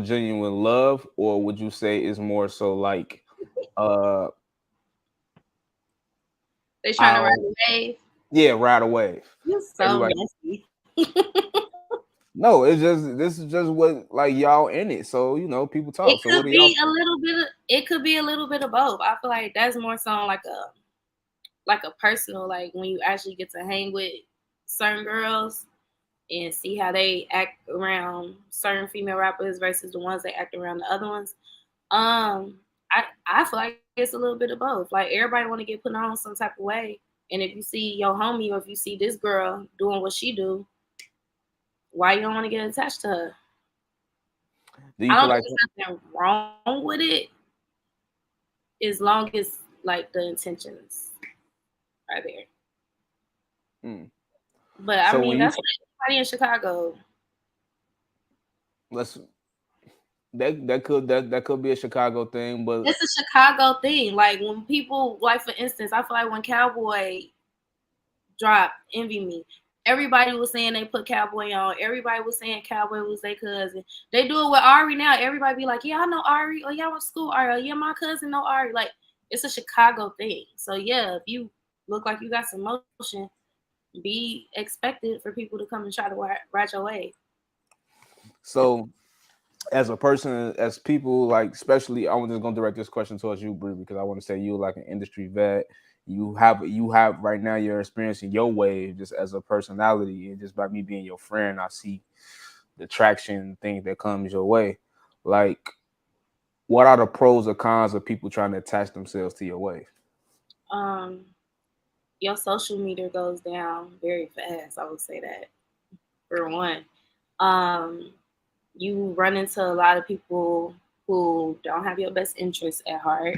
genuine love, or would you say it's more so like, uh, They trying to ride I'll the wave. yeah, ride a wave. You so Everybody, messy. no, it's just this is just what like y'all in it, so people It talk. So what could do y'all be a think? little bit of it could be a little bit of both. I feel like that's more so like a personal, like when you actually get to hang with certain girls and see how they act around certain female rappers versus the ones that act around the other ones. Um, I feel like it's a little bit of both. Like everybody want to get put on some type of way, and if you see your homie or if you see this girl doing what she do, why you don't want to get attached to her? Do I you don't feel think like there's nothing wrong with it as long as like the intentions are there. mm, But I so mean, when you that's what everybody in Chicago. let's that could be a Chicago thing, but It's a Chicago thing. Like when people, like for instance, I feel like when Cowboy dropped "Envy Me," everybody was saying they put Cowboy on. Everybody was saying Cowboy was their cousin. They do it with Ari now. Everybody be like, "Yeah, I know Ari," or "Yeah, I went to school with Ari," or "Yeah, my cousin know Ari." Like it's a Chicago thing. So yeah, if you look like you got some motion, be expected for people to come and try to ride your way. so as a person, as people like, especially, I'm just gonna direct this question towards you, Bree, because I want to say you like an industry vet. You have right now you're experiencing your wave just as a personality, and just by me being your friend, I see the traction thing that comes your way. Like, what are the pros or cons of people trying to attach themselves to your wave? Um, your social meter goes down very fast. I would say that for one. Um, you run into a lot of people who don't have your best interests at heart.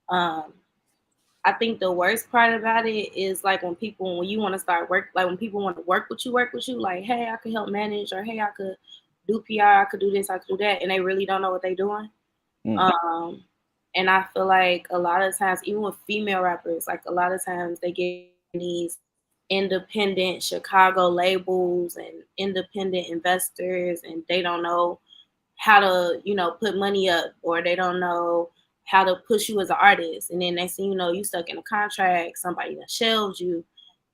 Um, I think the worst part about it is like when you want to start work, like when people want to work with you, like, hey, I could help manage, or hey, I could do PR, I could do this, I could do that, and they really don't know what they're doing. Mm, Um, and I feel like a lot of times, even with female rappers, like a lot of times they get in these independent Chicago labels and independent investors, and they don't know how to, put money up, or they don't know how to push you as an artist. And then next thing you know, you stuck in a contract, somebody that shelved you,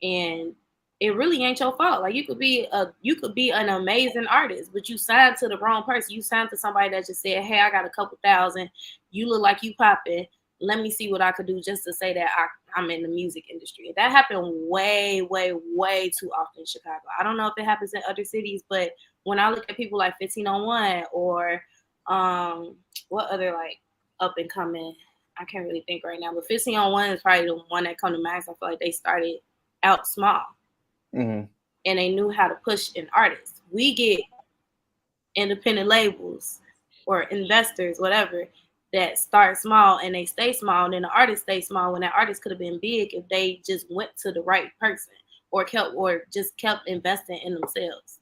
and it really ain't your fault. Like you could be an amazing artist, but you signed to the wrong person. You signed to somebody that just said, "Hey, I got a couple thousand. You look like you popping. Let me see what I could do just to say that I'm in the music industry." That happened way, way, way too often in Chicago. I don't know if it happens in other cities, but when I look at people like 1501 or um what other like up and coming, I can't really think right now, but 1501 is probably the one that come to mind. I feel like they started out small mm-hmm. and they knew how to push an artist. We get independent labels or investors, whatever, that start small and they stay small, and then the artist stays small when that artist could have been big if they just went to the right person or just kept investing in themselves.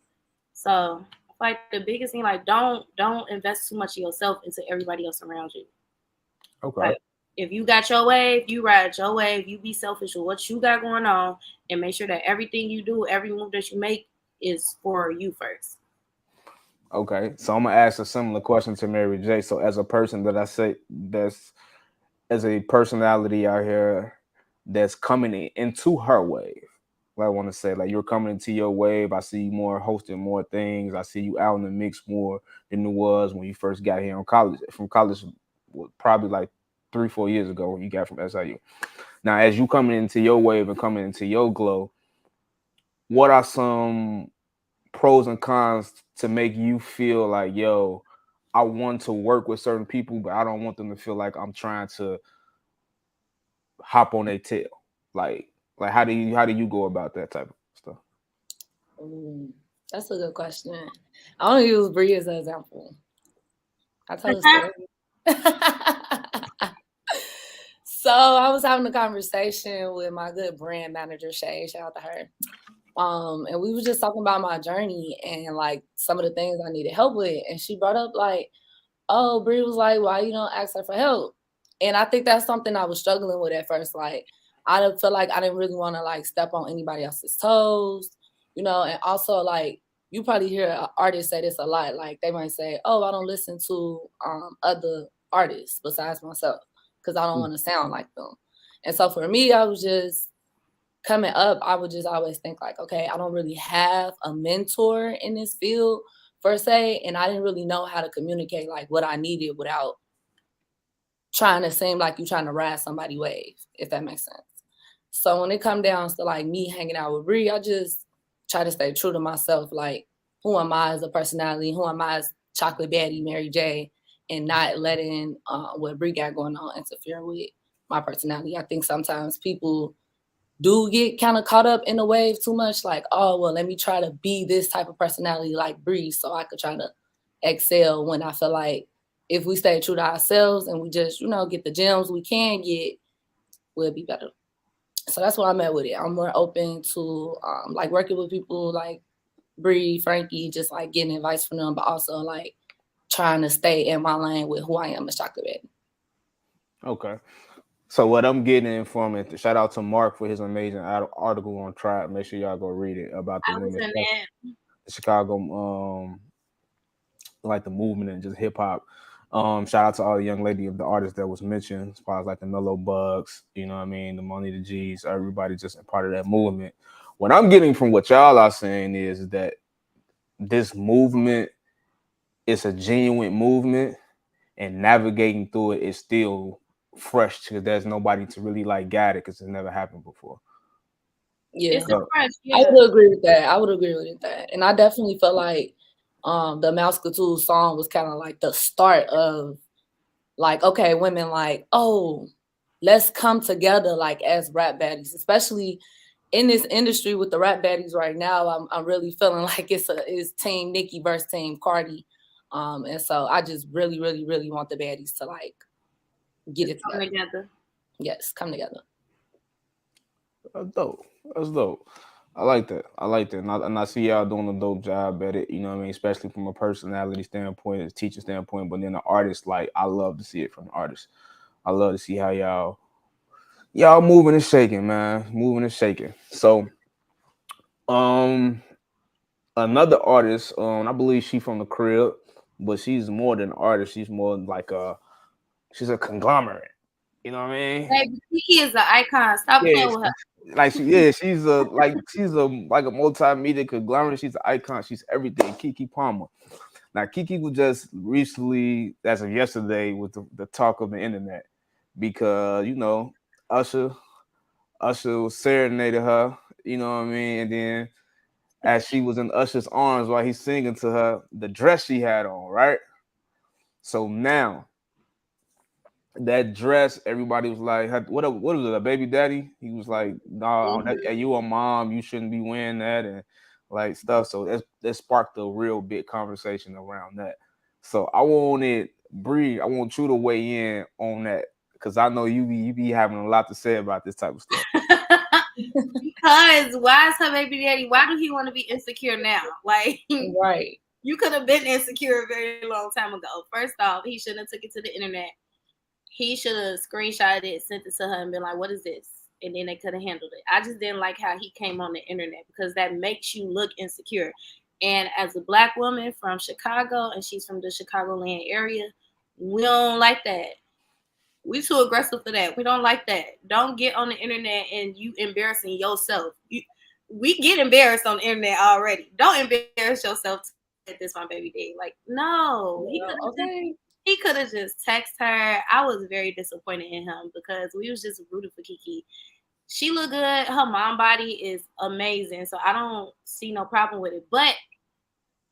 So like the biggest thing, like don't invest too much of yourself into everybody else around you. Okay. Like if you got your wave, you ride your wave. You be selfish with what you got going on, and make sure that everything you do, every move that you make, is for you first. Okay. So I'm gonna ask a similar question to Mary J. So as a person that I say that's as a personality out here that's coming into her wave. What I want to say, like, you're coming into your wave. I see you more hosting more things. I see you out in the mix more than it was when you first got here on college. From college, probably like 3-4 years ago when you got from SIU. Now, as you coming into your wave and coming into your glow, what are some pros and cons to make you feel like, yo, I want to work with certain people, but I don't want them to feel like I'm trying to hop on their tail? Like, how do you go about that type of stuff? Mm, that's a good question. I want to use Brie as an example. I tell a story. So I was having a conversation with my good brand manager, Shay. Shout out to her. And we were just talking about my journey and like some of the things I needed help with. And she brought up like, oh, Brie was like, why you don't ask her for help? And I think that's something I was struggling with at first. Like, I didn't feel like I didn't really want to like step on anybody else's toes, and also like you probably hear artists say this a lot. Like they might say, "Oh, I don't listen to other artists besides myself because I don't want to sound like them." And so for me, I was just coming up. I would just always think like, okay, I don't really have a mentor in this field per se, and I didn't really know how to communicate like what I needed without trying to seem like you trying to ride somebody's wave, if that makes sense. So when it come down to like me hanging out with Bree, I just try to stay true to myself. Like, who am I as a personality? Who am I as Chocolate Baddie, Mary J, and not letting what Bree got going on interfere with my personality. I think sometimes people do get kind of caught up in the wave too much. Like, oh well, let me try to be this type of personality like Bree, so I could try to excel. When I feel like if we stay true to ourselves and we just get the gems we can get, we'll be better. So that's what I'm at with it. I'm more open to like working with people like Bree, Frankie, just like getting advice from them, but also like trying to stay in my lane with who I am as Chocolate Baddie. Okay. So what I'm getting from it, shout out to Mark for his amazing article on Tribe. Make sure y'all go read it about the I was women, in that. the Chicago, like the movement and just hip hop. Shout out to all the young lady of the artists that was mentioned, as far as like the Mellow Bugs, you know what I mean, the Money the G's, everybody just a part of that movement. What I'm getting from what y'all are saying is that this movement is a genuine movement, and navigating through it is still fresh because there's nobody to really like guide it because it's never happened before. Yeah, It's a fresh, I yeah. would agree with that. I would agree with that, and I definitely feel like the Mouse Couture song was kind of like the start of like, okay, women like, oh, let's come together like as rap baddies, especially in this industry with the rap baddies right now. I'm really feeling like it's Team Nicki versus Team Cardi, and so I just really, really, really want the baddies to like get it Come together. together. Yes, come together. That's dope. That's dope. I like that. I like that. And I see y'all doing a dope job at it, you know what I mean? Especially from a personality standpoint, a teacher standpoint, but then the artist, like, I love to see it from the artist. I love to see how y'all moving and shaking, man. Moving and shaking. So, um, another artist, I believe she from the crib, but she's more than an artist. She's more like she's a conglomerate. You know what I mean? Baby, Kiki is an icon. Stop Yeah, playing with her. she's a like a multimedia conglomerate. She's an icon. She's everything. Kiki Palmer. Now Kiki was just recently, as of yesterday, with the talk of the internet because Usher Usher serenaded her. You know what I mean, and then as she was in Usher's arms while he's singing to her, the dress she had on, right? So now that dress, everybody was like, what was it, a baby daddy? He was like, no, you a mom, you shouldn't be wearing that and like stuff. So that sparked a real big conversation around that. So I want you to weigh in on that because I know you be having a lot to say about this type of stuff. Because why is her baby daddy? Why do he want to be insecure now? Like, Right. you could have been insecure a very long time ago. First off, he shouldn't have took it to the internet. He should have screenshotted it, sent it to her, and been like, "What is this?" And then they could have handled it. I just didn't like how he came on the internet because that makes you look insecure. And as a black woman from Chicago, and she's from the Chicagoland area, we don't like that. We too aggressive for that. We don't like that. Don't get on the internet and you embarrassing yourself. We get embarrassed on the internet already. Don't embarrass yourself to this my baby daddy. Like, no, Okay. he could have just texted her. I was very disappointed in him because we was just rooting for Kiki. She look good. Her mom body is amazing, so I don't see no problem with it. But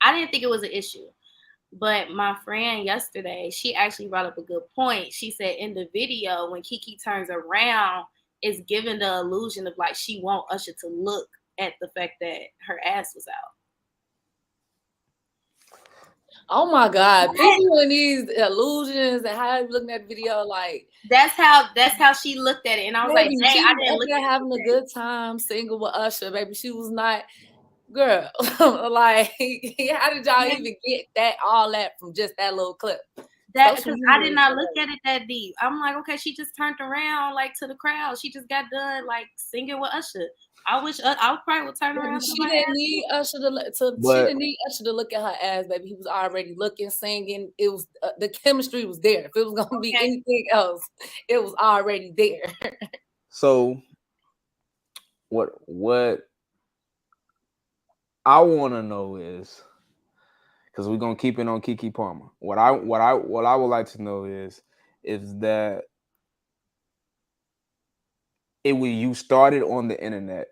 I didn't think it was an issue. But my friend yesterday, she actually brought up a good point. She said in the video, when Kiki turns around, it's giving the illusion of like she want Usher to look at the fact that her ass was out. Oh my God. People in these illusions and how you looking at the video, like That's how she looked at it. And I was like, baby, dang, she I was didn't up look there at having a it. good time singing with Usher, baby. She was not, girl. Like, how did y'all even get all that from just that little clip? That social because I media did is not look great. at it that deep. I'm like, okay, she just turned around like to the crowd. She just got done like singing with Usher. I wish I probably would turn Baby, around to she my didn't ass need too. Usher she But didn't need Usher to look at her ass, baby. He was already looking, singing. It was the chemistry was there. If it was gonna be Okay, anything else, it was already there. so what I want to know is, because we're gonna keep it on Kiki Palmer. What I would like to know is that it was you started on the internet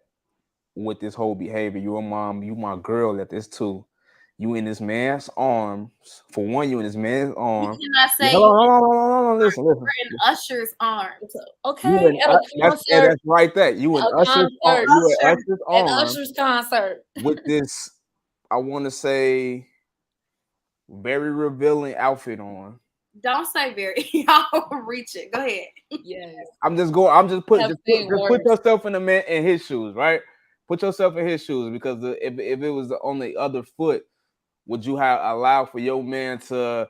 with this whole behavior. Your mom, you my girl at this too. You in this man's arms. For one, you in this man's you arm. cannot say Hold you on, hold on, hold on, hold on. Listen, listen. were in Usher's So, arms. You okay, in at a concert, that's right. That you in a Usher's arm. concert, You in Usher, Usher's at arm Usher's concert. with this. I want to say very revealing outfit on. don't say very. Y'all reach it. Go ahead. Yes, I'm just going. I'm just put have seen just put worse. yourself in the man in his shoes, right? Put yourself in his shoes because if it was on the other foot, would you have allowed for your man to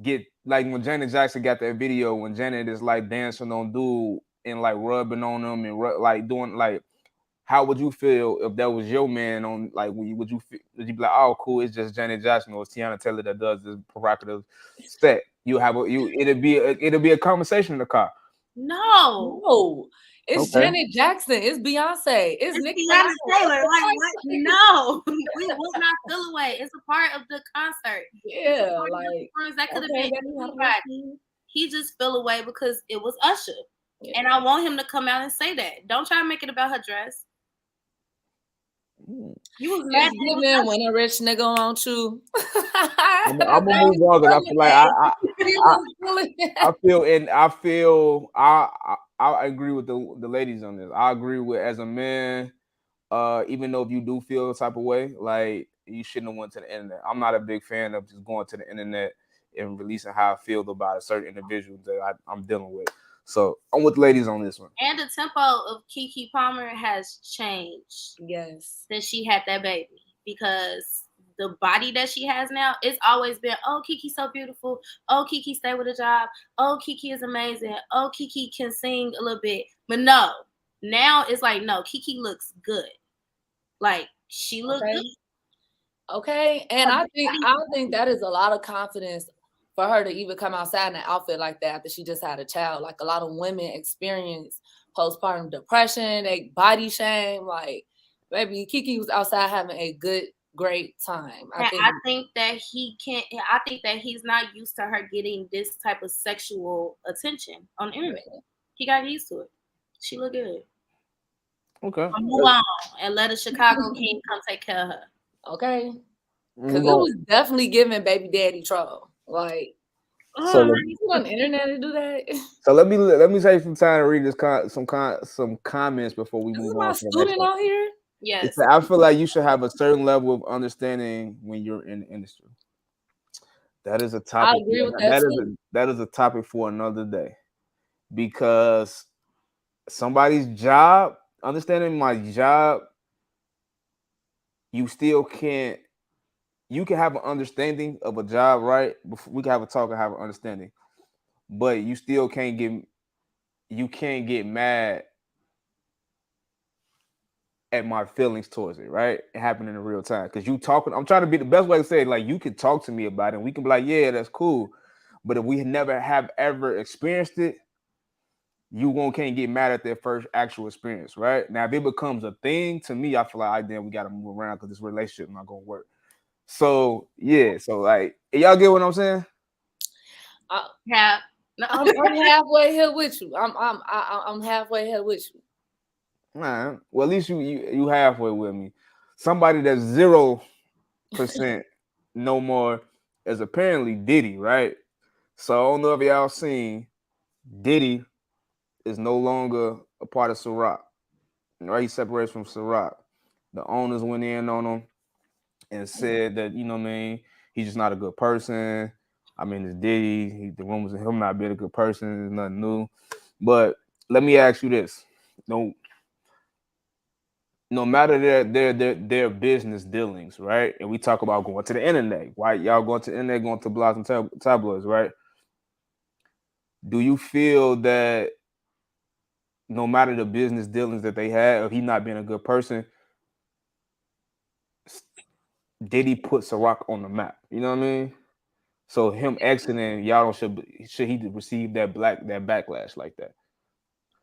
get like when Janet Jackson got that video when Janet is like dancing on dude and like rubbing on him and like doing like how would you feel if that was your man on like would you be like, oh cool, it's just Janet Jackson or it's Tiana Taylor that does this provocative set. You have a you it'll be a conversation in the car. No, No, it's Okay. Janet Jackson. It's Beyonce. It's it's Nicki Minaj. Tiana Taylor. Like what? No, we would not feel away. It's a part of the concert. It's a Yeah, part of the like performance. That could have okay, been baby, how do I anybody. feel? He just fell away because it was Usher. Yeah. And I want him to come out and say that. Don't try to make it about her dress. Hmm. You was mad It's that it was given Usher. when a rich nigga want you. I'm gonna Baby, move on because I feel like he I was feeling I it. feel and I agree with the ladies on this. I agree with as a man, even though if you do feel a type of way, like you shouldn't have went to the internet. I'm not a big fan of just going to the internet and releasing how I feel about a certain individual that I'm dealing with. So I'm with the ladies on this one. And the tempo of Keke Palmer has changed Yes. since she had that baby because the body that she has now, it's always been, oh, Kiki's so beautiful. Oh, Kiki stay with a job. Oh, Kiki is amazing. Oh, Kiki can sing a little bit. But no, now it's like, no, Kiki looks good. Like, she looked Okay. good. Okay. And Her I body, think that is a lot of confidence for her to even come outside in an outfit like that after she just had a child. Like a lot of women experience postpartum depression, they body shame. Like, baby, Kiki was outside having a good, great time. I and think I think that he can't. I think that he's not used to her getting this type of sexual attention on the internet. He got used to it. She look good. Okay. Move on and let a Chicago King come take care of her. okay. Cause Move it on. was definitely giving baby daddy trouble. Like So Oh, you on the internet to do that. This let me take some time to read some comments before we is move my on to the next student one. out here. It's yes. I feel like you should have a certain level of understanding when you're in the industry. That is a I topic. agree with that too. That is a topic for another day because somebody's job, understanding my job, you still can't. You can have an understanding of a job, right? Before we can have a talk and have an understanding, but you still can't get. You can't get mad at my feelings towards it, right? It happened in real time because you talking. I'm trying to be the best way to say it. Like you can talk to me about it, and we can be like, yeah, that's cool. But if we never have ever experienced it, you won't can't get mad at their first actual experience, right? Now, if it becomes a thing to me, I feel like then we got to move around because this relationship not gonna work. So yeah, so like y'all get what I'm saying? I, Yeah. No. I'm halfway here with you. I'm halfway here with you. Man, well at least you halfway with me. Somebody that's 0% no more is apparently Diddy, right? So I don't know if y'all seen Diddy is no longer a part of Ciroc. Right? He separates from Ciroc. The owners went in on him and said that, you know what I mean, he's just not a good person. I mean, it's Diddy. The rumors of him not being a good person is nothing new. But let me ask you this. No, no matter their business dealings, right? And we talk about going to the internet. Why y'all going to the internet, going to blogs and tabloids, right? do you feel that no matter the business dealings that they had, or he not being a good person, did he put Ciroc on the map? You know what I mean? So him exiting, y'all don't should he receive that backlash like that?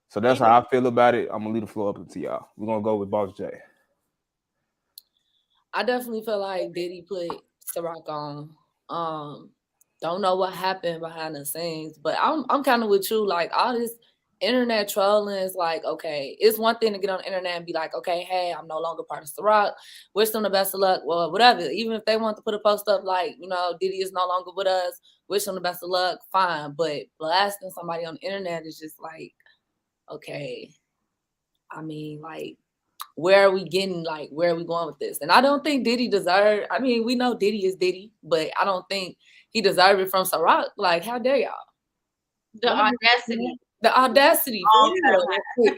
So that's how I feel about it. I'm gonna leave the floor up to y'all. We're gonna go with Boss J. I definitely feel like Diddy put Ciroc on. Don't know what happened behind the scenes, but I'm kind of with you. Like all this internet trolling is like, okay, it's one thing to get on the internet and be like, okay, hey, I'm no longer part of Ciroc. Wish them the best of luck. Well, whatever. Even if they want to put a post up like, Diddy is no longer with us. Wish them the best of luck. Fine, but blasting somebody on the internet is just like, okay. I mean, like where are we getting, like, where are we going with this? And I don't think Diddy deserved, I mean, we know Diddy is Diddy, but I don't think he deserved it from Ciroc. Like, how dare y'all? The audacity. The audacity, for real.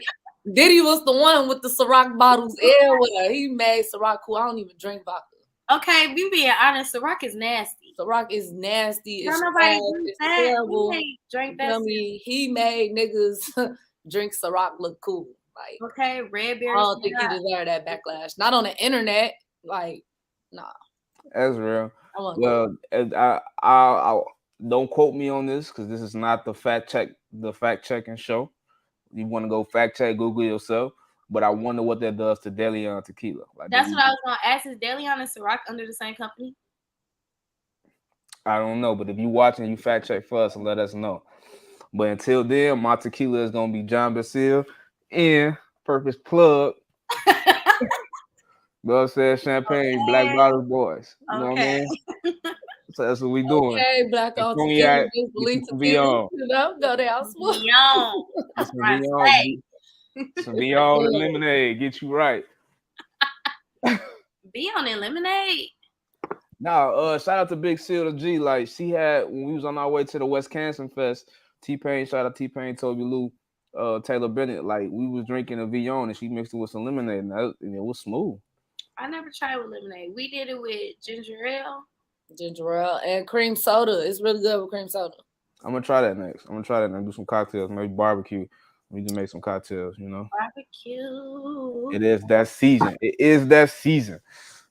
Diddy was the one with the Ciroc bottles everywhere. He made Ciroc cool. I don't even drink vodka. Okay, we being honest, Ciroc is nasty. Ciroc is nasty. It's nobody it's terrible. Drink that. He made niggas drink Ciroc look cool. Like, okay, red berry. I don't think he deserved that backlash. Not on the internet. Like, nah. That's real. Well, I don't quote me on this because this is not the fact checking show. You want to go fact check, Google yourself. But I wonder what that does to DeLeon Tequila. Like, that's what I was gonna ask. Is DeLeon and Ciroc under the same company? I don't know, but if you watching, you fact check for us and let us know. But until then, my tequila is gonna be John Basil and Purpose Plug. Love said champagne, Black Bottles Boys. You know what I mean? So that's what we doing. Okay, Black on tequila, tequila. Go down smooth. Some Beyond and lemonade, get you right. Beyond and lemonade. Now, shout out to Big Seal G. Like she had when we was on our way to the Wisconsin Fest. T-Pain, shout out T-Pain, Toby Lou, Taylor Bennett. Like we was drinking a Beyond and she mixed it with some lemonade, and it was smooth. I never tried with lemonade. We did it with ginger ale. Ginger ale and cream soda. It's really good with cream soda. I'm gonna try that next. Do some cocktails, maybe barbecue. We can make some cocktails, Barbecue. It is that season.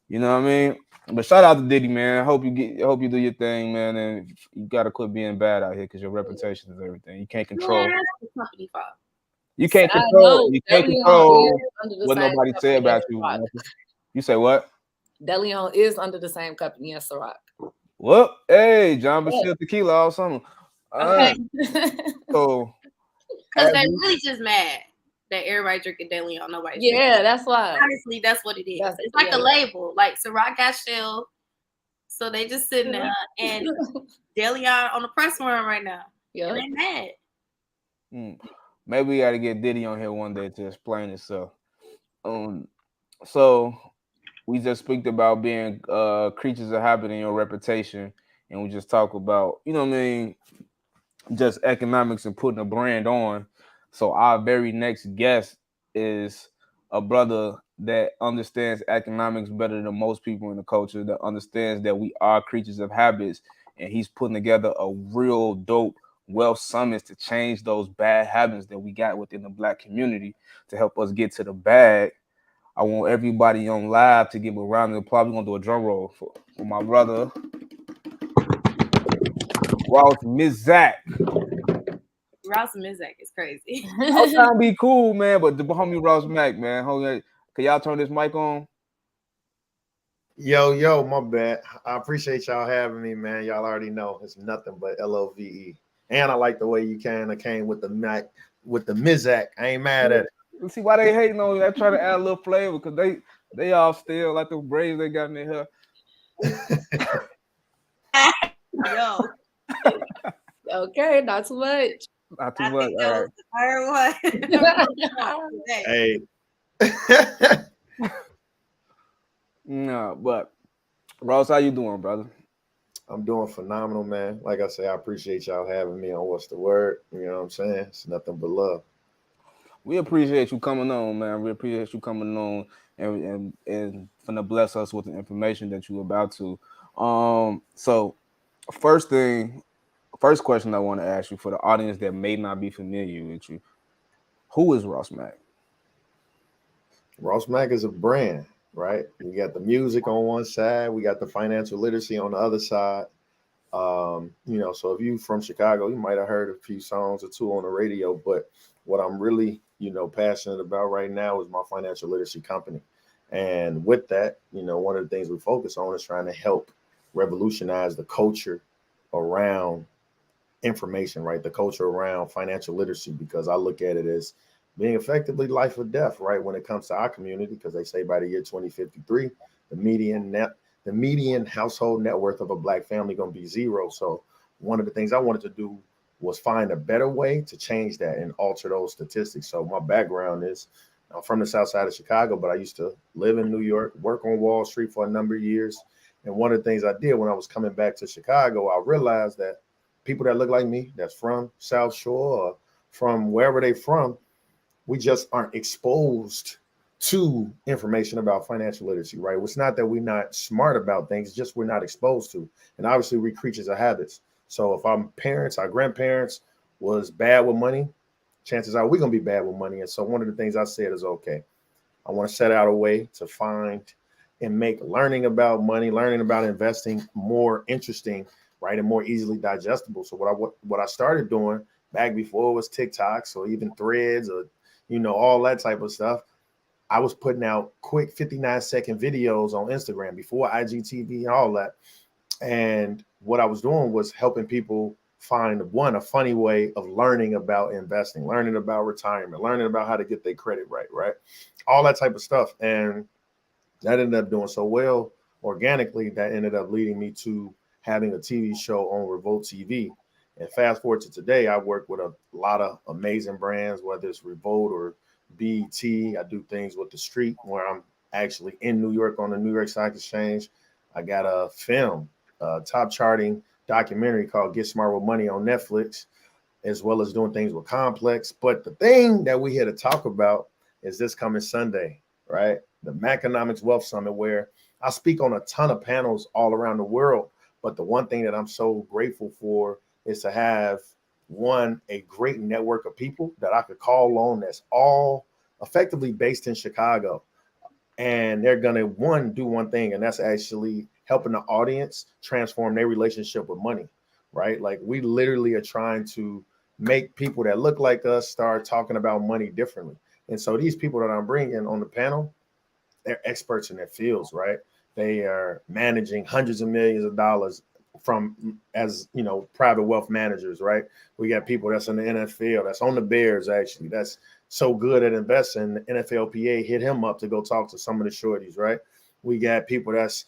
You know what I mean? But shout out to Diddy, man. I hope you do your thing, man. And you gotta quit being bad out here because your reputation is everything. You can't control. Yeah, that's the company fault. You can't control. You can't control what nobody say about you. You say what? DeLeon is under the same company as Ciroc. What? Hey, John Basil Tequila all summer. Okay. So, because they're really just mad that everybody drinking DeLeon, nobody. Yeah, that's why. Honestly, that's what it is. It's like a label. Like Ciroc got shelled, so they just sitting there and DeLeon on the press run right now. Yeah, they mad. Maybe we got to get Diddy on here one day to explain itself. So we just speak about being creatures of habit in your reputation, and we just talk about, you know what I mean, just economics and putting a brand on. So our very next guest is a brother that understands economics better than most people in the culture, that understands that we are creatures of habits, and he's putting together a real dope wealth summits to change those bad habits that we got within the Black community to help us get to the bag. I want everybody on live to give a round of applause. We're going to do a drum roll for my brother, Ross Mizak. Ross Mizak is crazy. I'm trying to be cool, man, but the homie Ross Mac, man. Can y'all turn this mic on? Yo, my bad. I appreciate y'all having me, man. Y'all already know it's nothing but LOVE. And I like the way you kind of came with the Mizak. I ain't mad at it. See why they hating on you? I try to add a little flavor because they all still like the braids they got in their hair. Yo. Okay, not too much. Not too much. All right. Hey. No, but Ross, how you doing, brother? I'm doing phenomenal, man. Like I say, I appreciate y'all having me on What's the Word. You know what I'm saying? It's nothing but love. We appreciate you coming on, man. We appreciate you coming on and finna bless us with the information that you're about to. So first thing first question I want to ask you for the audience that may not be familiar with you, who is Ross Mack? Ross Mack is a brand, right? We got the music on one side, we got the financial literacy on the other side. So if you from Chicago, you might have heard a few songs or two on the radio, but what I'm really, passionate about right now is my financial literacy company. And with that, one of the things we focus on is trying to help revolutionize the culture around information, right? The culture around financial literacy, because I look at it as being effectively life or death, right? When it comes to our community, because they say by the year 2053, the median household net worth of a Black family going to be zero. So one of the things I wanted to do was find a better way to change that and alter those statistics. So my background is I'm from the South Side of Chicago, but I used to live in New York, work on Wall Street for a number of years. And one of the things I did when I was coming back to Chicago, I realized that people that look like me, that's from South Shore or from wherever they from, we just aren't exposed to information about financial literacy, right? It's not that we're not smart about things, just we're not exposed to. And obviously we're creatures of habits. So if our parents, our grandparents was bad with money, chances are we're going to be bad with money. And so one of the things I said is, okay, I want to set out a way to find and make learning about money, learning about investing more interesting, right, and more easily digestible. So what I started doing back before it was TikToks or even Threads or all that type of stuff, I was putting out quick 59-second videos on Instagram before IGTV and all that. And what I was doing was helping people find a funny way of learning about investing, learning about retirement, learning about how to get their credit right? All that type of stuff. And that ended up doing so well organically that ended up leading me to having a TV show on Revolt TV. And fast forward to today, I work with a lot of amazing brands, whether it's Revolt or BET. I do things with the street where I'm actually in New York on the New York Stock Exchange. I got a film, top charting documentary called Get Smart with Money on Netflix, as well as doing things with Complex. But the thing that we had to talk about is this coming Sunday, right? The Maconomics Wealth Summit, where I speak on a ton of panels all around the world. But the one thing that I'm so grateful for is to have a great network of people that I could call on that's all effectively based in Chicago. And they're going to do one thing, and that's actually helping the audience transform their relationship with money, right? Like we literally are trying to make people that look like us start talking about money differently. And so these people that I'm bringing on the panel, they're experts in their fields, right? They are managing hundreds of millions of dollars as private wealth managers, right? We got people that's in the NFL, that's on the Bears, actually, that's so good at investing. The NFLPA hit him up to go talk to some of the shorties, right? We got people that's,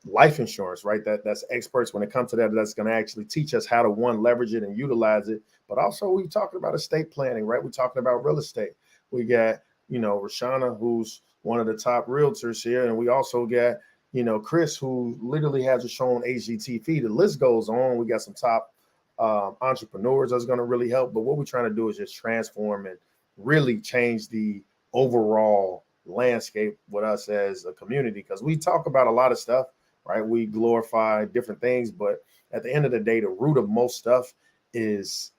life insurance, right? That's experts when it comes to that, that's going to actually teach us how to leverage it and utilize it. But also we talking about estate planning, right? We're talking about real estate. We got, Rashana, who's one of the top realtors here. And we also got, Chris, who literally has a show on HGTV. The list goes on. We got some top entrepreneurs that's going to really help. But what we're trying to do is just transform and really change the overall landscape with us as a community, because we talk about a lot of stuff, right? We glorify different things, but at the end of the day, the root of most stuff is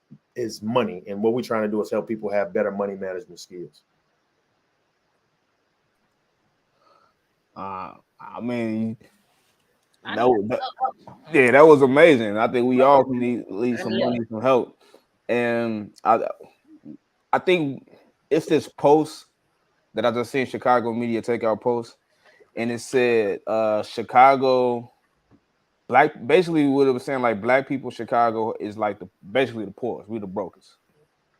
money. And what we're trying to do is help people have better money management skills. I mean, that was amazing. I think we all need some money, some help. And I think it's this post that I just seen, Chicago Media Takeout post, and it said Chicago basically what it was saying, like Black people, Chicago is like basically the poorest. We the brokest.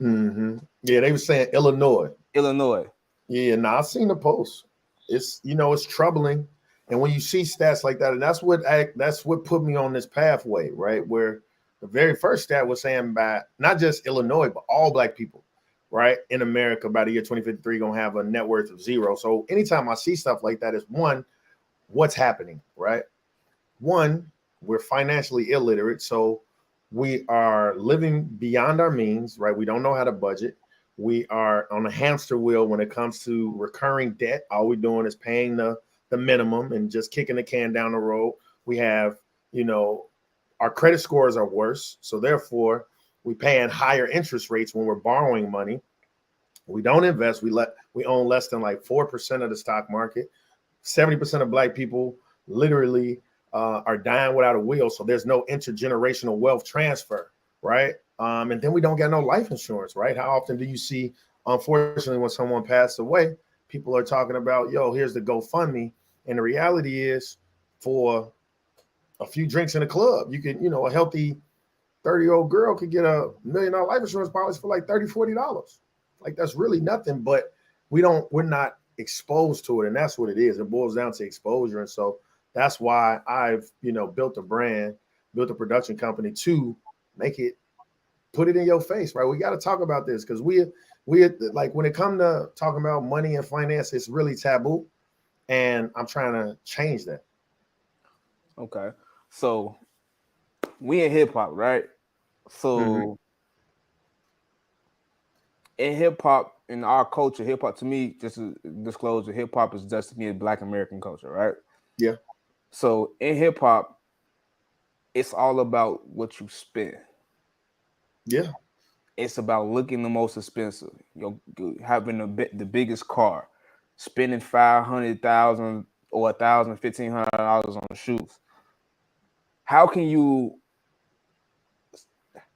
Mm-hmm. Yeah, they were saying Illinois. Yeah, I've seen the post. It's it's troubling, and when you see stats like that, and that's what put me on this pathway, right? Where the very first stat was saying by not just Illinois, but all Black people, right, in America by the year 2053 gonna have a net worth of zero. So anytime I see stuff like that, is one, what's happening, right? One, we're financially illiterate, so we are living beyond our means, right? We don't know how to budget. We are on a hamster wheel when it comes to recurring debt. All we're doing is paying the minimum and just kicking the can down the road. We have, our credit scores are worse. So therefore, we paying higher interest rates when we're borrowing money. We don't invest. We own less than like 4% of the stock market. 70% of Black people literally are dying without a will. So there's no intergenerational wealth transfer, right? And then we don't get no life insurance, right? How often do you see, unfortunately, when someone passed away, people are talking about, yo, here's the GoFundMe. And the reality is, for a few drinks in a club, you can, a healthy 30-year-old girl could get $1 million life insurance policy for like $30, $40. Like, that's really nothing, but we're not exposed to it. And that's what it is. It boils down to exposure. And so that's why I've, built a brand, built a production company to make it, put it in your face, right? We got to talk about this because we like, when it comes to talking about money and finance, it's really taboo. And I'm trying to change that. Okay. So we in hip hop, right? So in hip hop, in our culture, hip hop, to me, just to disclose, hip hop is just to me a Black American culture, right? Yeah. So in hip hop, it's all about what you spend. Yeah. It's about looking the most expensive. Having the biggest car, spending $500,000 or $1,000, $1,500 on shoes. How can you?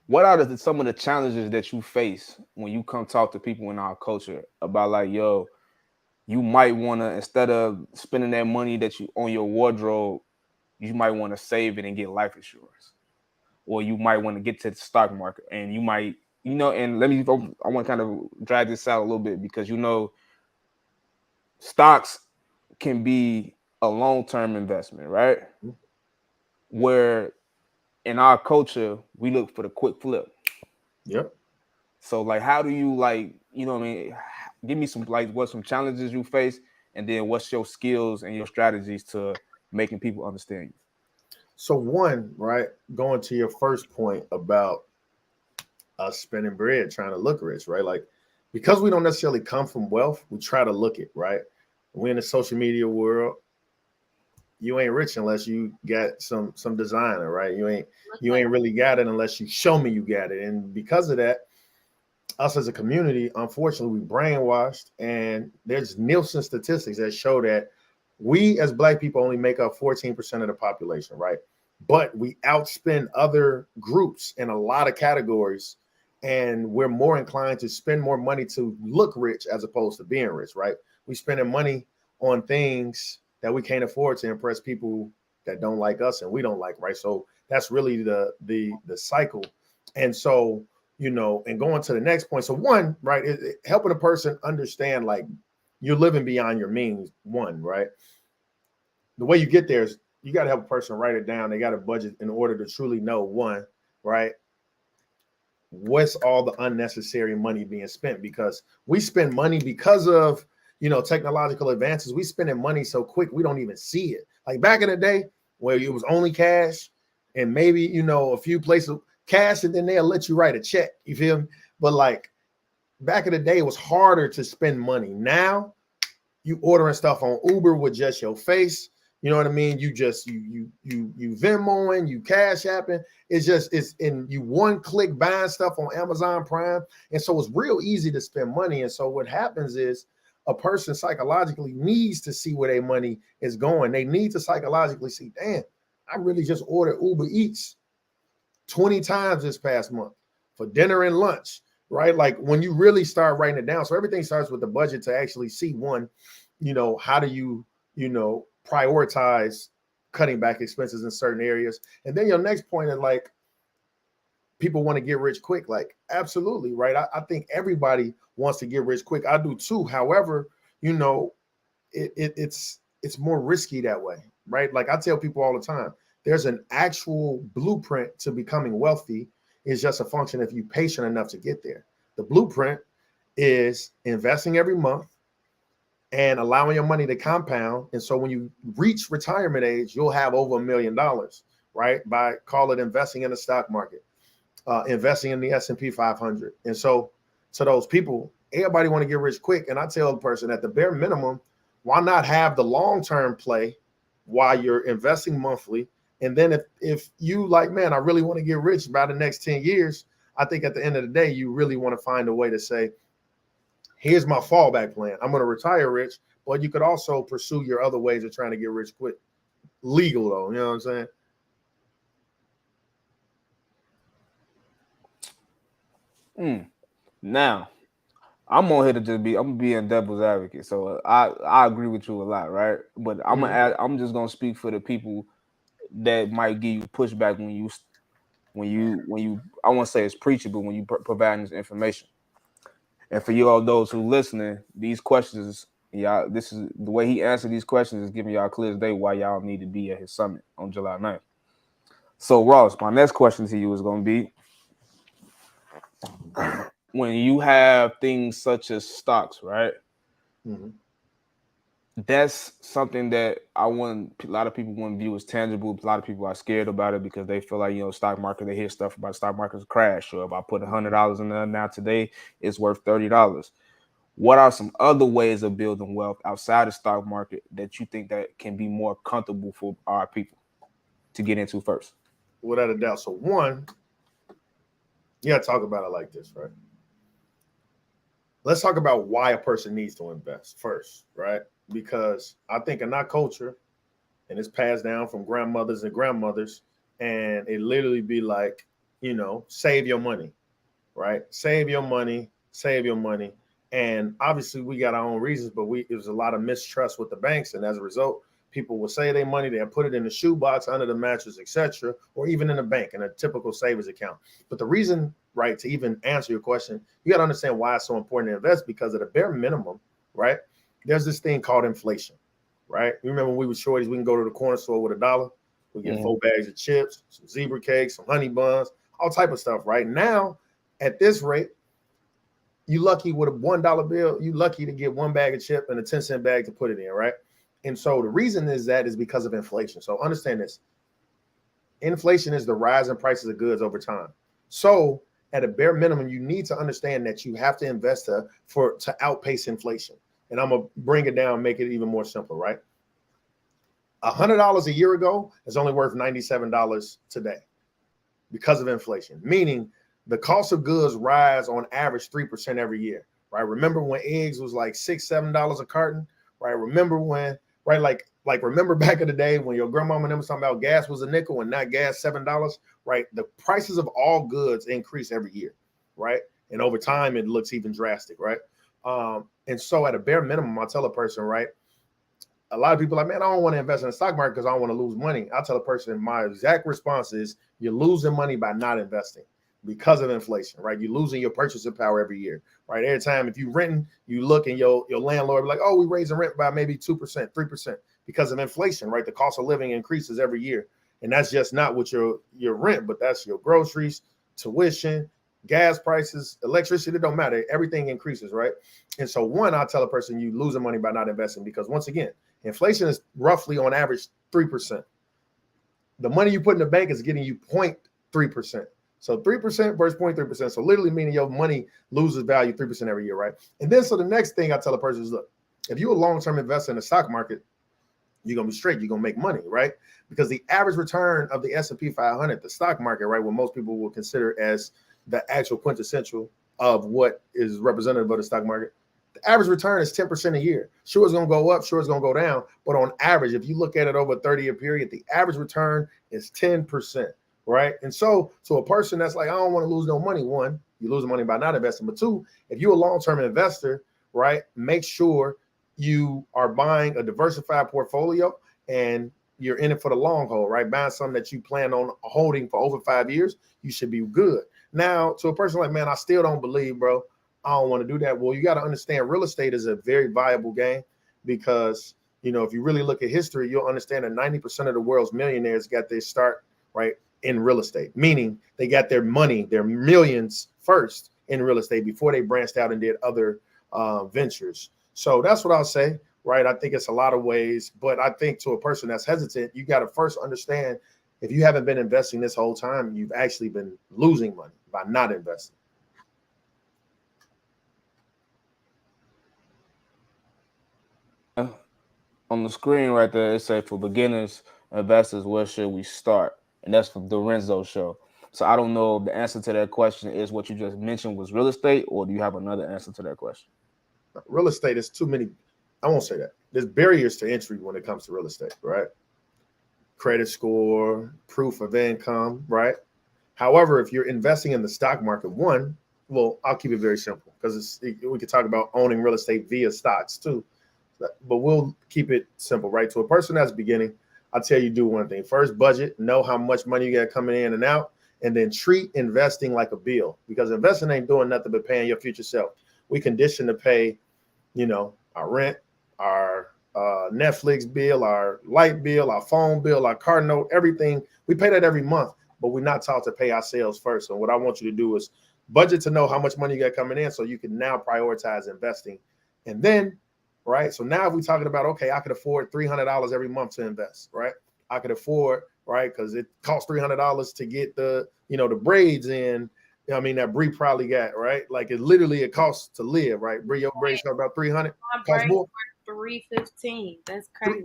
What are some of the challenges that you face when you come talk to people in our culture about, like, yo, you might want to, instead of spending that money that you on your wardrobe, you might want to save it and get life insurance, or you might want to get to the stock market, and you might, and I want to kind of drag this out a little bit because stocks can be a long-term investment, right? Where in our culture we look for the quick flip. Yep. So, like, how do you, like, give me some challenges you face, and then what's your skills and your strategies to making people understand you? So one, right, going to your first point about us spending bread, trying to look rich, right? Like, because we don't necessarily come from wealth, we try to look it, right? We're in the social media world. You ain't rich unless you got some designer, right? You ain't really got it unless you show me you got it. And because of that, us as a community, unfortunately, we brainwashed, and there's Nielsen statistics that show that we as Black people only make up 14% of the population, right? But we outspend other groups in a lot of categories, and we're more inclined to spend more money to look rich as opposed to being rich, right? We spending money on things that we can't afford to impress people that don't like us and we don't like, right? So that's really the cycle. And so, and going to the next point. So one, right, helping a person understand, like, you're living beyond your means. One, right? The way you get there is you got to help a person write it down. They got a budget in order to truly know, one, right, what's all the unnecessary money being spent, because we spend money because of, technological advances. We spending money so quick we don't even see it. Like back in the day where it was only cash and maybe, a few places cash, and then they'll let you write a check. You feel me? But like back in the day, it was harder to spend money. Now you ordering stuff on Uber with just your face. You know what I mean? You just you Venmoing, you Cash Apping. It's in you one click buying stuff on Amazon Prime. And so it's real easy to spend money. And so what happens is a person psychologically needs to see where their money is going. They need to psychologically see, damn, I really just ordered Uber Eats 20 times this past month for dinner and lunch, right? Like when you really start writing it down. So everything starts with the budget to actually see, one, how do you, prioritize cutting back expenses in certain areas. And then your next point is like, people want to get rich quick. Like, absolutely, right? I think everybody wants to get rich quick. I do too. However, it's more risky that way, right? Like I tell people all the time, there's an actual blueprint to becoming wealthy. It's just a function if you're patient enough to get there. The blueprint is investing every month and allowing your money to compound. And so when you reach retirement age, you'll have over $1 million, right? By call it investing in the stock market, investing in the S&P 500. And so to those people, everybody want to get rich quick. And I tell the person at the bare minimum, why not have the long-term play while you're investing monthly And then if you like, man, I really want to get rich by the next 10 years, I think at the end of the day, you really want to find a way to say, here's my fallback plan. I'm going to retire rich, but you could also pursue your other ways of trying to get rich quick. Legal though, you know what I'm saying? Now, I'm on here to just be. I'm being devil's advocate, so I agree with you a lot, right? But I'm just gonna speak for the people that might give you pushback when you I won't say it's preaching, but when you providing this information. And for you all those who listening, these questions, y'all, this is the way he answered these questions is giving y'all clear as day why y'all need to be at his summit on July 9th. So Ross, my next question to you is going to be, when you have things such as stocks, right? Mm-hmm. That's something that a lot of people wouldn't view as tangible. A lot of people are scared about it because they feel like, stock market, they hear stuff about stock market's crash. Or if I put $100 in there now today, it's worth $30. What are some other ways of building wealth outside the stock market that you think that can be more comfortable for our people to get into first? Without a doubt. So one, you got to talk about it like this, right? Let's talk about why a person needs to invest first, right? Because I think in our culture, and it's passed down from grandmothers and grandmothers, and it literally be like, save your money, right? Save your money, save your money. And obviously we got our own reasons, but there's a lot of mistrust with the banks. And as a result, people will save their money, they'll put it in the shoebox, under the mattress, etc., or even in a bank, in a typical savings account. But the reason, right, to even answer your question, you got to understand why it's so important to invest, because at a bare minimum, right, there's this thing called inflation, right? You remember when we were shorties, we can go to the corner store with $1. We get 4 bags of chips, some zebra cakes, some honey buns, all type of stuff, right? Now, at this rate, you lucky with a $1 bill, you lucky to get 1 bag of chip and a 10-cent bag to put it in, right? And so the reason is because of inflation. So understand this. Inflation is the rise in prices of goods over time. So at a bare minimum, you need to understand that you have to invest to outpace inflation. And I'm going to bring it down, make it even more simple, right? $100 a year ago is only worth $97 today because of inflation, meaning the cost of goods rise on average 3% every year, right? Remember when eggs was like $6, $7 a carton, right? Remember when, right? Like remember back in the day when your grandmama and them was talking about gas was a nickel and not gas $7, right? The prices of all goods increase every year, right? And over time, it looks even drastic, right? And so at a bare minimum, I tell a person, right? A lot of people are like, man, I don't want to invest in the stock market because I don't want to lose money. I tell a person, my exact response is, you're losing money by not investing because of inflation, right? You're losing your purchasing power every year, right? Every time if you're renting, you look and your landlord be like, oh, we raising rent by maybe 2%, 3% because of inflation, right? The cost of living increases every year. And that's just not what your rent, but that's your groceries, tuition, gas prices, electricity, it don't matter. Everything increases, right? And so one, I tell a person, you losing money by not investing because once again, inflation is roughly on average 3%. The money you put in the bank is getting you 0.3%. So 3% versus 0.3%. So literally meaning your money loses value 3% every year, right? And then so the next thing I tell a person is, look, if you're a long-term investor in the stock market, you're going to be straight. You're going to make money, right? Because the average return of the S&P 500, the stock market, right, what most people will consider as the actual quintessential of what is representative of the stock market, the average return is 10% a year. Sure, it's going to go up. Sure, it's going to go down. But on average, if you look at it over a 30-year period, the average return is 10%, right? And so to a person that's like, I don't want to lose no money, one, you lose money by not investing. But two, if you're a long-term investor, right, make sure you are buying a diversified portfolio and you're in it for the long haul, right? Buying something that you plan on holding for over 5 years, you should be good. Now, to a person like, man, I still don't believe, bro, I don't want to do that. Well, you got to understand real estate is a very viable game because, if you really look at history, you'll understand that 90% of the world's millionaires got their start, right, in real estate, meaning they got their money, their millions first in real estate before they branched out and did other ventures. So that's what I'll say, right? I think it's a lot of ways, but I think to a person that's hesitant, you got to first understand if you haven't been investing this whole time, you've actually been losing money by not investing. On the screen right there, it says for beginners, investors, where should we start? And that's from the Renzo show. So I don't know if the answer to that question is what you just mentioned was real estate, or do you have another answer to that question? Real estate is too many. I won't say that. There's barriers to entry when it comes to real estate, right? Credit score, proof of income, right? However, if you're investing in the stock market, well, I'll keep it very simple because we could talk about owning real estate via stocks too, but we'll keep it simple, right? To a person that's beginning, I'll tell you do one thing. First, budget, know how much money you got coming in and out, and then treat investing like a bill because investing ain't doing nothing but paying your future self. We condition to pay, our rent, our Netflix bill, our light bill, our phone bill, our car note, everything. We pay that every month, but we're not taught to pay ourselves first. So what I want you to do is budget to know how much money you got coming in so you can now prioritize investing. And then, right, so now we're talking about, okay, I could afford $300 every month to invest, right? I could afford, right, because it costs $300 to get the braids in. I mean, that Bree probably got, right? Like it costs to live, right? Bree, your braids cost about 300. Cost more. 315. That's crazy.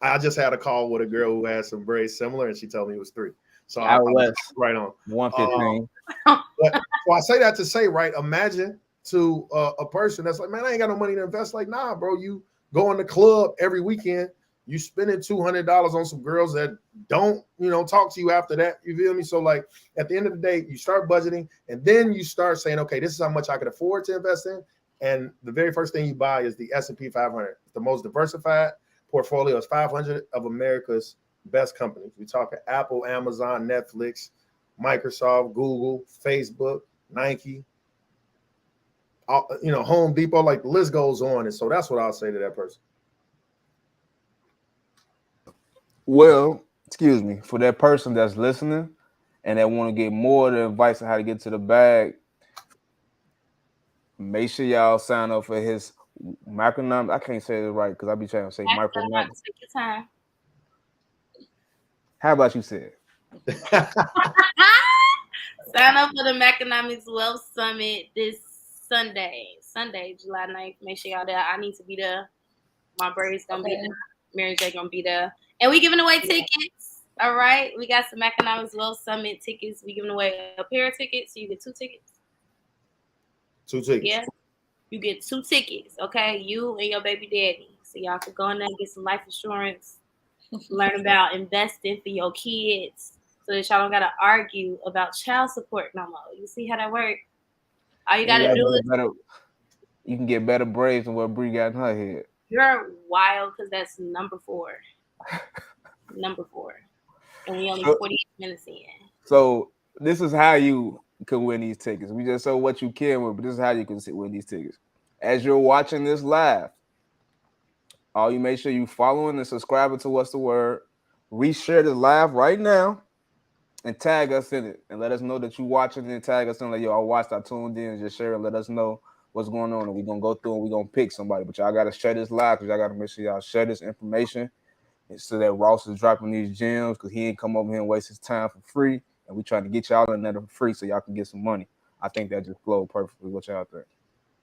I just had a call with a girl who had some braids similar, and she told me it was 3. So I Out was west, right on. 115. But so I say that to say, right? Imagine to a person that's like, man, I ain't got no money to invest. Like, nah, bro, you go in the club every weekend. You spending $200 on some girls that don't, talk to you after that. You feel me? So like at the end of the day, you start budgeting and then you start saying, okay, this is how much I could afford to invest in. And the very first thing you buy is the S&P 500. The most diversified portfolio is 500 of America's best companies. We talk Apple, Amazon, Netflix, Microsoft, Google, Facebook, Nike, Home Depot, like the list goes on. And so that's what I'll say to that person. Well, excuse me, for that person that's listening and that want to get more of the advice on how to get to the bag, make sure y'all sign up for his micronomics. I can't say it right because I be trying to say micronomics. Take your time. How about you say it? Sign up for the Economics Wealth Summit this Sunday, July 9th. Make sure y'all there. I need to be there. My bird's gonna be there. Mary J gonna be there. And we giving away tickets. All right. We got some Economics Wealth Summit tickets. We giving away a pair of tickets. So you get 2 tickets. 2 tickets. Yeah. You get 2 tickets. Okay. You and your baby daddy. So y'all can go in there and get some life insurance. Learn about investing for your kids. So that y'all don't gotta argue about child support no more. You see how that works? All you gotta do is you can get better braids than what Bree got in her head. You're wild because that's number 4. Number 4. And we only 48 minutes in. So this is how you can win these tickets. We just saw what you can win, but this is how you can win these tickets. As you're watching this live, all you make sure you following and subscribing to What's the Word. Reshare the live right now and tag us in it and let us know that you watching and tag us in. Like, yo, I watched, I tuned in, and just share and let us know what's going on. And we're going to go through and we're going to pick somebody. But y'all got to share this live because y'all got to make sure y'all share this information so that Ross is dropping these gems because he ain't come over here and waste his time for free. And we trying to get y'all in there for free so y'all can get some money. I think that just flowed perfectly. What y'all think?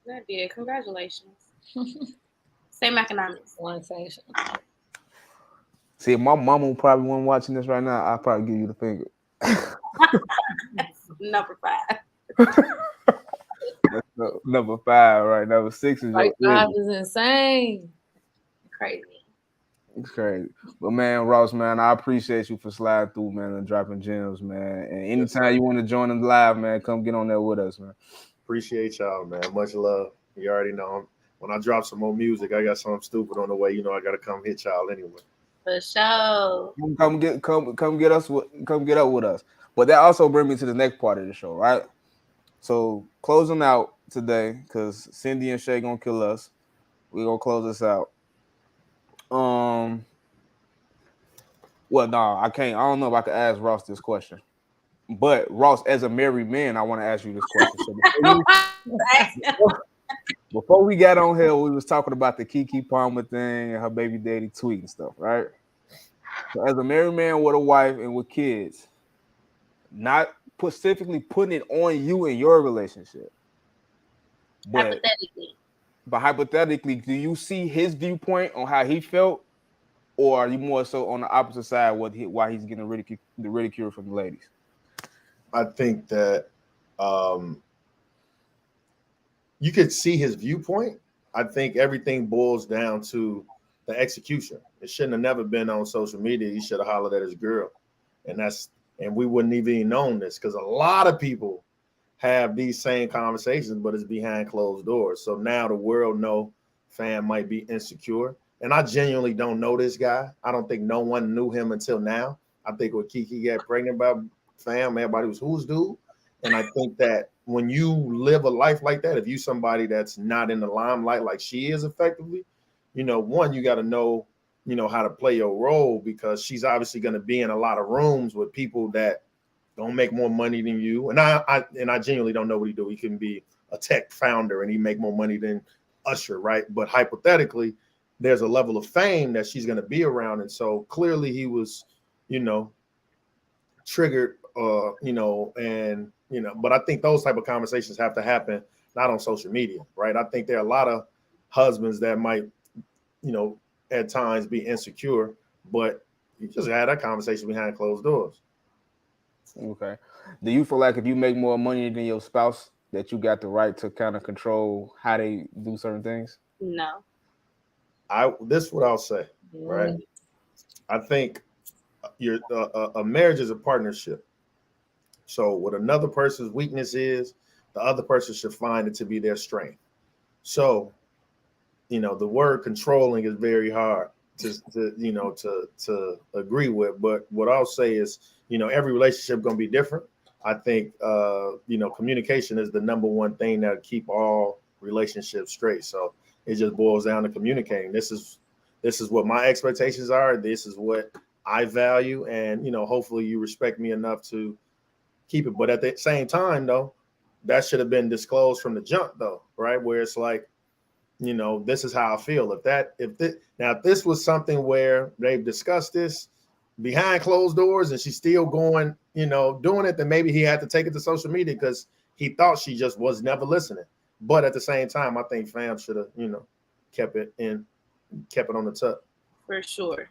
That did. Congratulations. Same economics. See, if my mama probably wasn't watching this right now, I'll probably give you the finger. Number 5. That's number 5, right? Number 6 is like 5 is insane. Crazy. It's crazy. But man, Ross, man, I appreciate you for sliding through, man, and dropping gems, man. And anytime you want to join them live, man, come get on there with us, man. Appreciate y'all, man. Much love. You already know. When I drop some more music, I got something stupid on the way. I gotta come hit y'all anyway. For sure. Come get up with us. But that also brings me to the next part of the show, right? So closing out today, because Cindy and Shay gonna kill us. We're gonna close this out. Well, no, I can't. I don't know if I can ask Ross this question. But Ross, as a married man, I want to ask you this question. So before we got on here, we was talking about the Keke Palmer thing and her baby daddy tweet and stuff, right? So as a married man with a wife and with kids, not specifically putting it on you in your relationship, but hypothetically, do you see his viewpoint on how he felt, or are you more so on the opposite side why he's getting the ridicule from the ladies? I think that um, you could see his viewpoint. I think everything boils down to the execution. It shouldn't have never been on social media. He should have hollered at his girl, and we wouldn't even known this because a lot of people have these same conversations, but it's behind closed doors. So now the world know Fam might be insecure, and I genuinely don't know this guy. I don't think no one knew him until now. I think when Kiki got pregnant by Fam, everybody was who's dude, and I think that when you live a life like that, if you somebody that's not in the limelight like she is effectively, one, you got to know, how to play your role because she's obviously going to be in a lot of rooms with people that don't make more money than you. And I genuinely don't know what he do. He can be a tech founder and he make more money than Usher, right? But hypothetically, there's a level of fame that she's going to be around. And so clearly he was, triggered, but I think those type of conversations have to happen not on social media, right? I think there are a lot of husbands that might, at times be insecure, but you just had that conversation behind closed doors. Okay. Do you feel like if you make more money than your spouse, that you got the right to kind of control how they do certain things? No. This is what I'll say, right? I think a marriage is a partnership. So what another person's weakness is, the other person should find it to be their strength. So, the word controlling is very hard to agree with. But what I'll say is, every relationship going to be different. I think, communication is the number one thing that keep all relationships straight. So it just boils down to communicating. This is what my expectations are. This is what I value. And, hopefully you respect me enough to keep it. But at the same time, though, that should have been disclosed from the jump, though, right? Where it's like, this is how I feel. If this was something where they've discussed this behind closed doors and she's still going, doing it, then maybe he had to take it to social media because he thought she just was never listening. But at the same time, I think Fam should have, kept it on the tuck. For sure.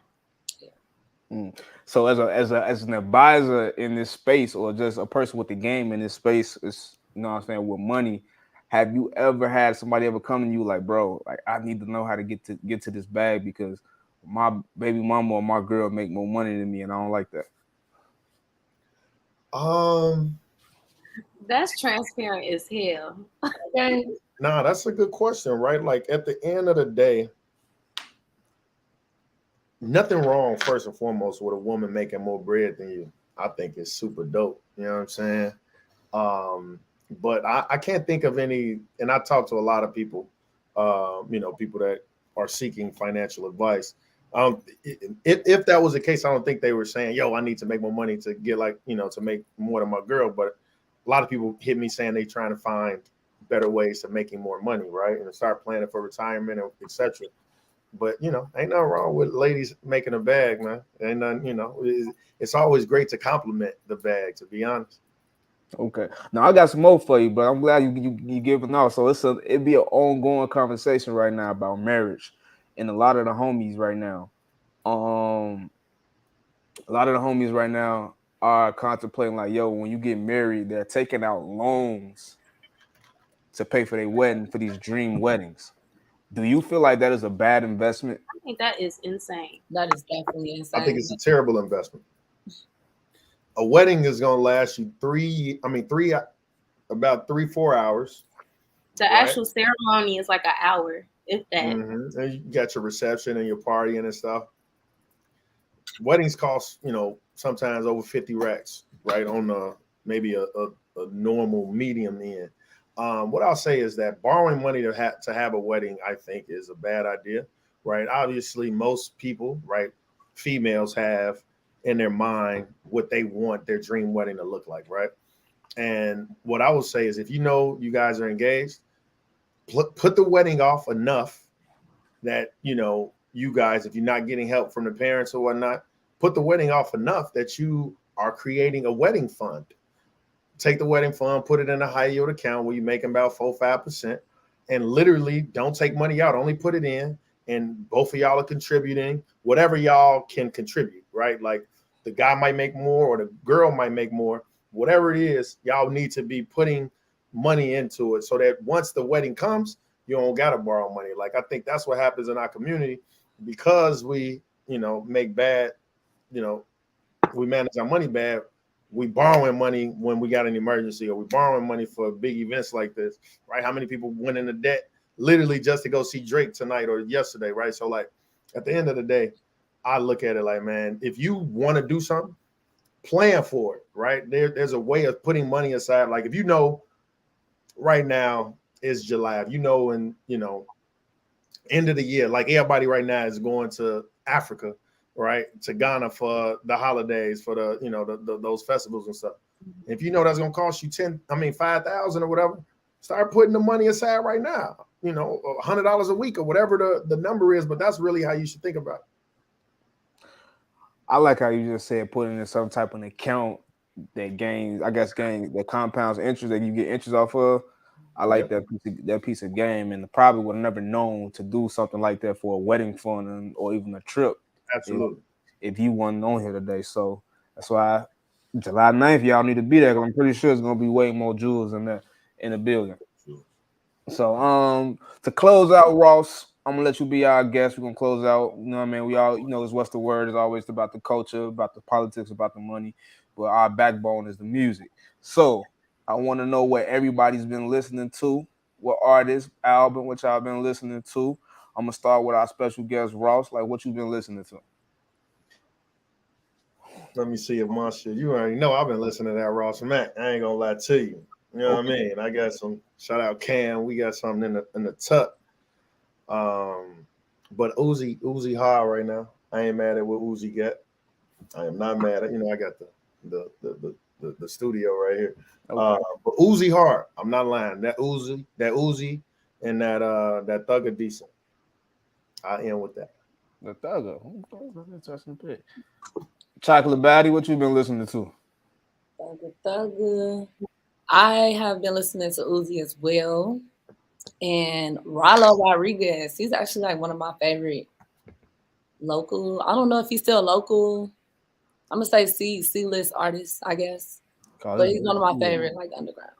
So as an advisor in this space, or just a person with the game in this space, is what I'm saying, with money, have you ever had somebody ever come to you like, bro, like I need to know how to get to this bag because my baby mama or my girl make more money than me and I don't like that? That's transparent as hell. Okay. Nah, that's a good question, right? Like at the end of the day, nothing wrong, first and foremost, with a woman making more bread than you. I think it's super dope. You know what I'm saying? But I can't think of any, and I talk to a lot of people, people that are seeking financial advice. If that was the case, I don't think they were saying, yo, I need to make more money to get to make more than my girl. But a lot of people hit me saying they trying to find better ways to making more money, right? And start planning for retirement, etc. But, ain't nothing wrong with ladies making a bag, man. Ain't nothing, it's always great to compliment the bag, to be honest. Okay. Now I got some more for you, but I'm glad you giving out. So it'd be an ongoing conversation right now about marriage, and a lot of the homies right now, are contemplating like, yo, when you get married, they're taking out loans to pay for their wedding, for these dream weddings. Do you feel like that is a bad investment? I think that is insane. That is definitely insane. I think it's a terrible investment. A wedding is going to last you about 3-4 hours. The actual ceremony is like an hour, if that. Mm-hmm. And you got your reception and your partying and stuff. Weddings cost, sometimes over 50 racks, right? On maybe a normal medium end. What I'll say is that borrowing money to have a wedding, I think, is a bad idea, right? Obviously, most people, right, females have in their mind what they want their dream wedding to look like, right? And what I will say is, if you guys are engaged, put the wedding off enough that you guys, if you're not getting help from the parents or whatnot, put the wedding off enough that you are creating a wedding fund. Take the wedding fund, put it in a high yield account where you're making about 4-5%, and literally don't take money out. Only put it in and both of y'all are contributing whatever y'all can contribute, right? Like the guy might make more or the girl might make more, whatever it is, y'all need to be putting money into it so that once the wedding comes, you don't gotta borrow money. Like I think that's what happens in our community because we, make bad, you know, we manage our money bad. We borrowing money when we got an emergency, or we borrowing money for big events like this, right? How many people went into debt literally just to go see Drake tonight or yesterday, right? So like at the end of the day, I look at it like, man, if you want to do something, plan for it, right? There's a way of putting money aside. Like if right now is July, and end of the year, like everybody right now is going to Africa, right, to Ghana for the holidays, for those festivals and stuff. If you know that's gonna cost you 5,000 or whatever, start putting the money aside right now. $100 a week or whatever the number is, but that's really how you should think about it. I like how you just said putting in some type of account that that compounds interest that you get interest off of. I like that piece of game, and probably would have never known to do something like that for a wedding fund or even a trip. Absolutely. If you weren't on here today, so that's why July 9th, y'all need to be there because I'm pretty sure it's gonna be way more jewels in the building. So to close out, Ross, I'm gonna let you be our guest. We're gonna close out. You know what I mean? We all, is what's the word is always about the culture, about the politics, about the money, but our backbone is the music. So I want to know what everybody's been listening to, what artist, album, which I've been listening to. I'm gonna start with our special guest, Ross. Like, what you been listening to? Let me see if Monster. You already know I've been listening to that Ross Mac. I ain't gonna lie to you. You know what I mean? I got some shout out Cam. We got something in the tuck. But Uzi hard right now. I ain't mad at what Uzi got. I am not mad at I got the studio right here. Okay. But Uzi hard. I'm not lying. That Uzi, and that Thugger decent. I am with that. The Thugger. Interesting pick. Chocolate Batty, what you been listening to? Thugger. I have been listening to Uzi as well. And Rallo Rodriguez, he's actually like one of my favorite local. I don't know if he's still local. I'm gonna say C-list artist, I guess. But he's one of my favorite, like underground.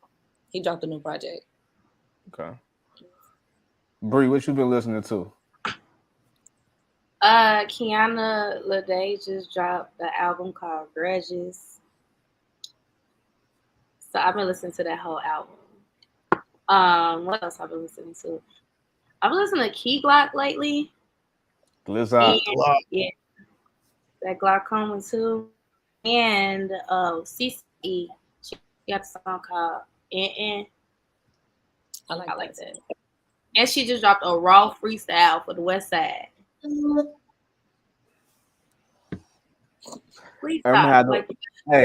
He dropped a new project. Okay. Bree, what you been listening to? Kiana Lede just dropped the album called Grudges. So I've been listening to that whole album. What else I've been listening to? I've been listening to Key Glock lately. Yeah, that glaucoma too. And CCE, she got a song called "And." I like that. And she just dropped a raw freestyle for the West Side. Please stop. Hey,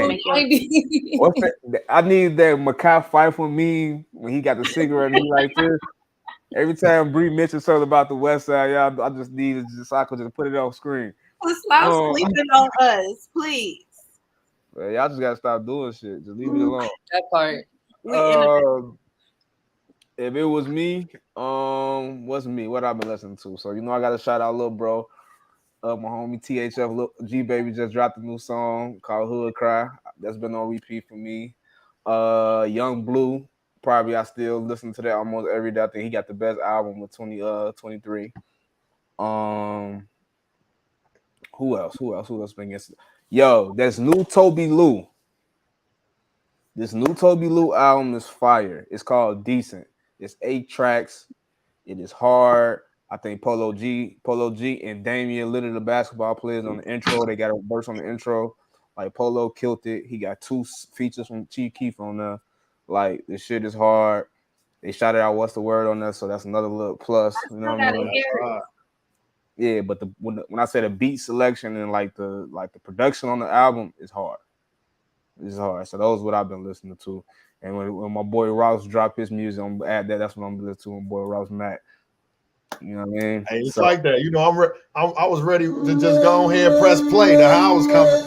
I need that Makai Pfeiffer meme when he got the cigarette and he like this. Every time Bree mentions something about the West Side, y'all, I just need so I could just put it on screen. Stop sleeping on us, please. Well, y'all just gotta stop doing shit. Just leave it alone. That part. If it was me, what's me? What I've been listening to? So I gotta shout out little bro. My homie THF G Baby just dropped a new song called Hood Cry. That's been on repeat for me. Young Blue, probably I still listen to that almost every day. I think he got the best album with 2023. Who else been against? Yo, that's new Toby Lou. This new Toby Lou album is fire. It's called Decent. It's 8 tracks. It is hard. I think Polo G and Damian Lillard, the basketball players, on the intro. They got a verse on the intro. Like Polo killed it. He got 2 features from Chief Keef on there. Like this shit is hard. They shouted out what's the word on there, so that's another little plus. You know what I mean? Yeah, but when I say the beat selection and like the production on the album is hard. It's hard. So those are what I've been listening to. And when my boy Ross dropped his music, I'm gonna add that. That's what I'm listening to. My boy Ross Mac. You know what I mean? Hey, it's like that. I was ready to just go ahead and press play. The house coming.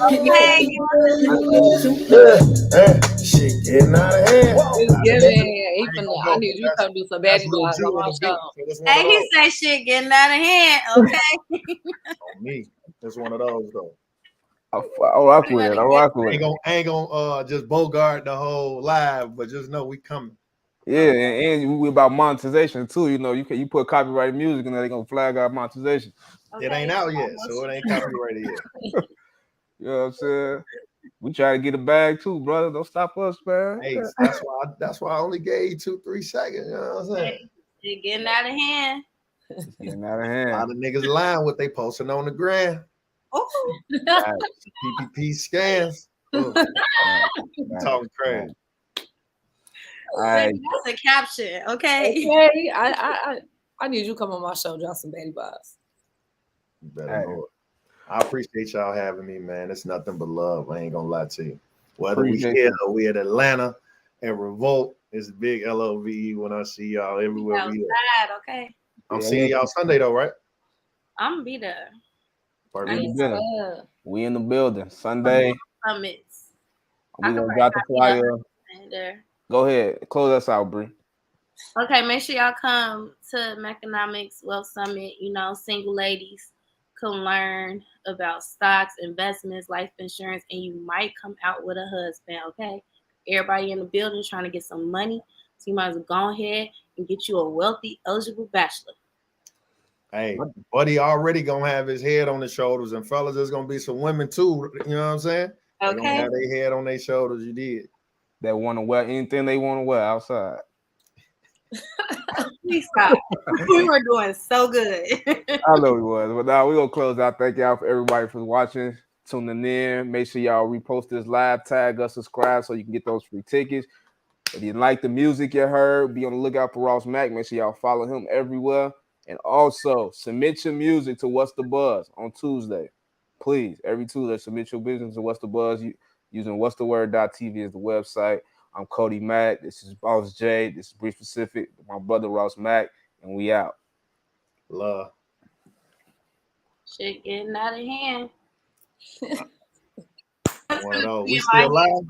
Shit getting out of hand. It's giving. I need you to come do some baddie vibes on my show. Hey, he say shit getting out of hand. Okay. On me. It's one of those though. I rock with it. I rock with it. Ain't gonna just bogart the whole live, but just know we coming. Yeah, and we about monetization too. You know, you put copyrighted music and then they gonna flag our monetization. Okay. It ain't out yet, so it ain't copyrighted yet. You know what I'm saying? We try to get a bag too, brother. Don't stop us, man. Hey, that's why I only gave you 2-3 seconds. You know what I'm saying? It getting out of hand. It's getting out of A hand. lot of niggas lying what they posting on the gram. Oh, PPP scams. Oh, talking crazy. that's a caption. Okay. Okay, I need you to come on my show, drop some baddie vibes. You better know it. I appreciate y'all having me, man. It's nothing but love. I ain't gonna lie to you. Whether we here or we at Atlanta and Revolt, it's big LOVE when I see y'all everywhere we at. Okay. I'm seeing y'all Sunday though, right? I'm gonna be there. We in the building Sunday. Summits. We gonna drop the flyer. Go ahead, close us out, Bree. Okay, make sure y'all come to Mechanomics Wealth Summit. You know, single ladies can learn about stocks, investments, life insurance, and you might come out with a husband. Okay, everybody in the building trying to get some money, so you might as well go ahead and get you a wealthy, eligible bachelor. Hey, buddy already gonna have his head on his shoulders, and fellas, there's gonna be some women too. You know what I'm saying? They're gonna have their head on their shoulders. You did. That want to wear anything they want to wear outside. Please stop. We were doing so good. I know we was, but now we're gonna close out. Thank y'all for everybody for watching, tuning in. Make sure y'all repost this live, tag us, subscribe so you can get those free tickets. If you like the music you heard, be on the lookout for Ross Mack. Make sure y'all follow him everywhere. And also submit your music to What's the Buzz on Tuesday. Please, every Tuesday, submit your business to What's the Buzz using what'stheword.tv as the website. I'm Cody Mack. This is Boss J. This is Brief Pacific. My brother Ross Mack, and we out. Love. Shit getting out of hand. One of those. We still live.